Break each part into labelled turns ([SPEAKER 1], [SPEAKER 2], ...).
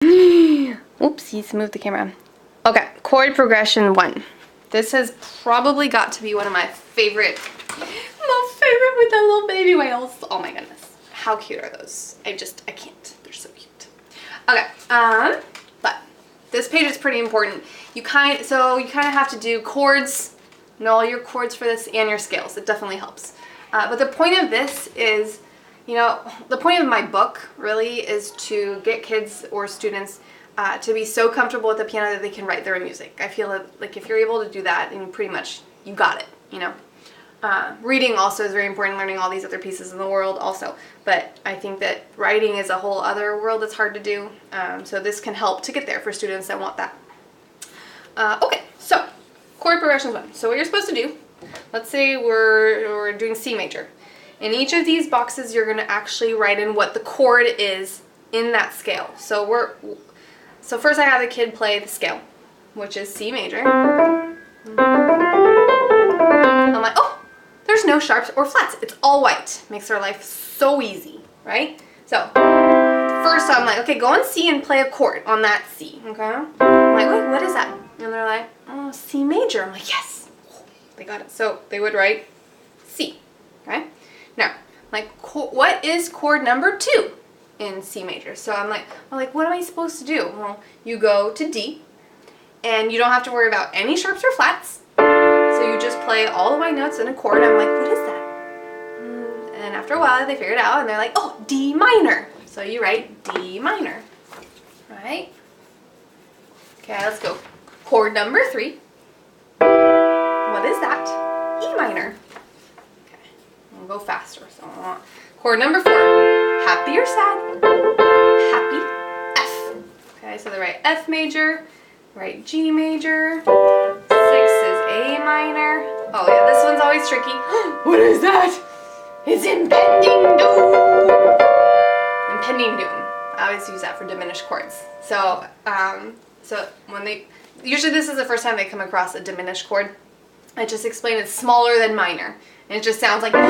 [SPEAKER 1] Oopsies, move the camera. Okay, chord progression 1. This has probably got to be one of my favorite with the little baby whales. Oh my goodness. How cute are those? I can't. They're so cute. Okay, but this page is pretty important. You kind of have to do chords, know all your chords for this and your scales. It definitely helps. But the point of this is, the point of my book really is to get kids or students to be so comfortable with the piano that they can write their own music. I feel like if you're able to do that, then pretty much you got it, Reading also is very important, learning all these other pieces in the world also. But I think that writing is a whole other world that's hard to do. So this can help to get there for students that want that. Okay, so chord progression 1. So what you're supposed to do, let's say we're doing C major. In each of these boxes, you're going to actually write in what the chord is in that scale. So first I have the kid play the scale, which is C major. I'm like, oh, there's no sharps or flats. It's all white. Makes our life so easy, right? So first I'm like, okay, go on C and play a chord on that C, okay? I'm like, wait, what is that? And they're like, oh, C major. I'm like, yes, they got it. So they would write C, okay? Now, like, what is chord number 2 in C major? So I'm like, what am I supposed to do? Well, you go to D, and you don't have to worry about any sharps or flats. So you just play all the white notes in a chord. I'm like, what is that? And after a while, they figure it out, and they're like, oh, D minor. So you write D minor, right? Okay, let's go. Chord number 3. What is that? E minor. We'll go faster. So chord number 4, happy or sad? Happy, F. Okay, so they write F major, write G major. 6 is A minor. Oh yeah, this one's always tricky. What is that? It's impending doom. Impending doom. I always use that for diminished chords. So, usually this is the first time they come across a diminished chord. I just explain it's smaller than minor. And it just sounds like, oh my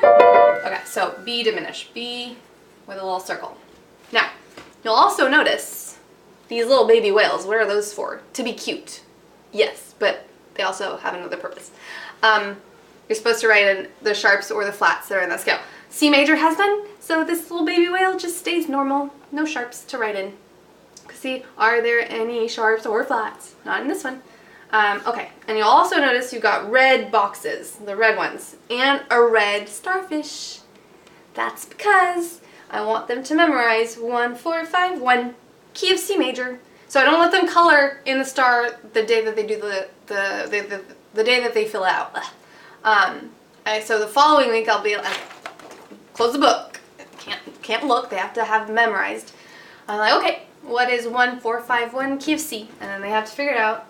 [SPEAKER 1] god. Okay, so B diminished. B with a little circle. Now, you'll also notice these little baby whales. What are those for? To be cute. Yes, but they also have another purpose. You're supposed to write in the sharps or the flats that are in that scale. C major has none, so this little baby whale just stays normal. No sharps to write in. See, are there any sharps or flats? Not in this one. Okay, and you'll also notice you've got red boxes, the red ones, and a red starfish. That's because I want them to memorize 1, 4, 5, 1, key of C major. So I don't let them color in the star the day that they do the day that they fill it out. So the following week I'll be like, close the book. Can't look. They have to have memorized. I'm like, okay, what is 1, 4, 5, 1 key of C? And then they have to figure it out.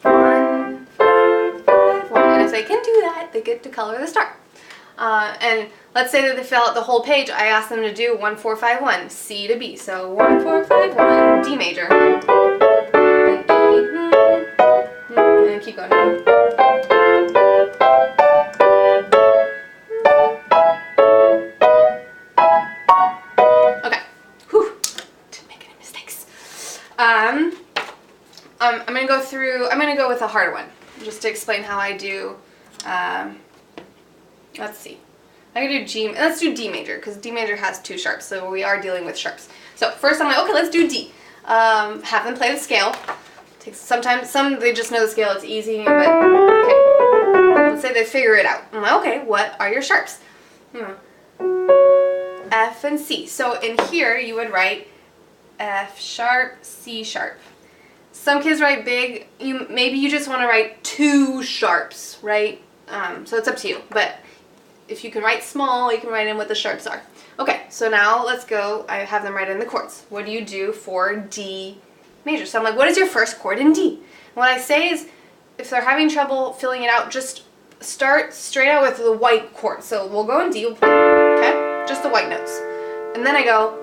[SPEAKER 1] 1, 5, 1. And if they can do that, they get to color the star. And let's say that they fill out the whole page. I ask them to do 1, 4, 5, 1, C to B. So 1, 4, 5, 1, D major. And keep going. Okay. Whew. Didn't make any mistakes. I'm gonna go with a hard one, just to explain how I do. Let's see. I can do G. Let's do D major, because D major has 2 sharps, so we are dealing with sharps. So first I'm like, okay, let's do D. Have them play the scale. Sometimes some they just know the scale. It's easy, but okay. Let's say they figure it out. I'm like, okay, what are your sharps? F and C. So in here you would write F sharp, C sharp. Some kids write big. Maybe you just want to write 2 sharps, right? So it's up to you. But if you can write small, you can write in what the sharps are. Okay, so now let's go. I have them write in the chords. What do you do for D major? So I'm like, what is your first chord in D? And what I say is, if they're having trouble filling it out, just start straight out with the white chord. So we'll go in D, we'll play, okay? Just the white notes. And then I go,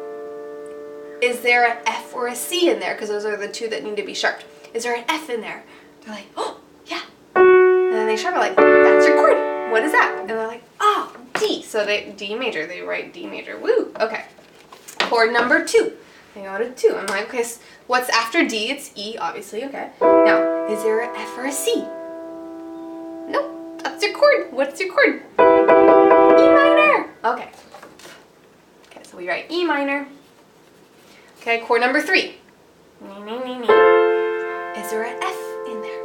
[SPEAKER 1] is there an F or a C in there? Because those are the 2 that need to be sharped. Is there an F in there? They're like, oh, yeah. And then they sharp it like, that's your chord. What is that? And they're like, D. So D major, they write D major. Woo! Okay. Chord number 2. I go to 2. I'm like, okay, so what's after D? It's E, obviously, okay. Now, is there an F or a C? Nope, that's your chord. What's your chord? E minor. Okay. Okay, so we write E minor. Okay, chord number 3. Is there an F in there?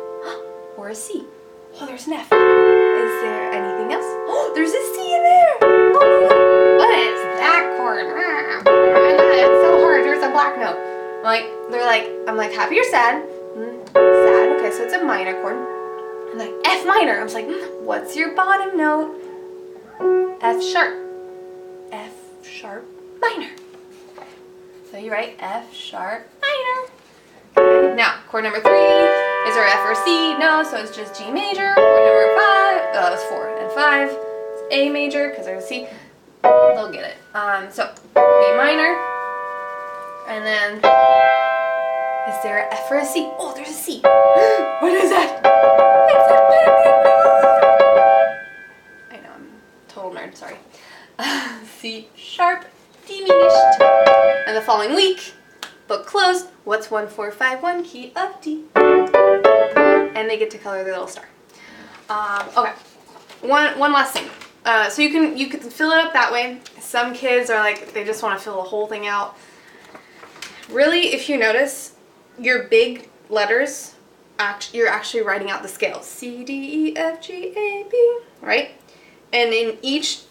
[SPEAKER 1] Or a C? Oh, there's an F. Is there anything else? Oh, there's a C in there. Oh my God. What is that chord? It's so hard. There's a black note. I'm like, happy or sad? Sad. Okay, so it's a minor chord. I'm like, F minor. I was like, what's your bottom note? F sharp. F sharp minor. So you write F sharp minor. Okay, now, chord number 3. Is there F or C? No, so it's just G major. Chord number 5. Oh, that was 4. And 5 is A major because there's a C. They'll get it. So B minor. And then, is there an F or a C? Oh, there's a C. What is that? It's a pendant. I know, I'm a total nerd, sorry. C sharp diminished. And the following week, book closed. What's 1451 key of D? And they get to color their little star. Okay, one last thing. So you can fill it up that way. Some kids are like, they just want to fill the whole thing out. Really, if you notice, your big letters, you're actually writing out the scales. C, D, E, F, G, A, B, right? And in each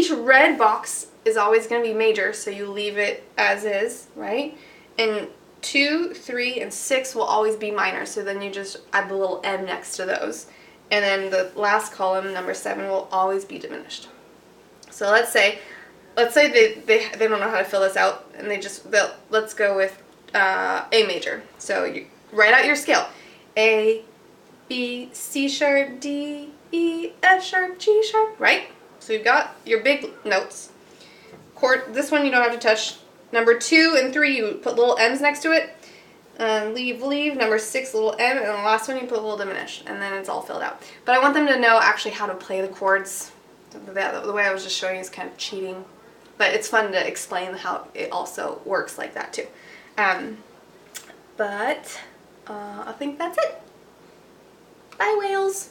[SPEAKER 1] red box is always going to be major, so you leave it as is, right? And 2, 3, and 6 will always be minor, so then you just add the little M next to those. And then the last column, number 7, will always be diminished. So let's say they don't know how to fill this out, and let's go with A major. So you write out your scale. A, B, C sharp, D, E, F sharp, G sharp, right? So you've got your big notes. Chord, this one you don't have to touch. Number 2 and 3, you put little M's next to it. Leave. Number 6, little M, and the last one you put a little diminish, and then it's all filled out. But I want them to know actually how to play the chords. The way I was just showing you is kind of cheating, but it's fun to explain how it also works like that too. But I think that's it. Bye, whales.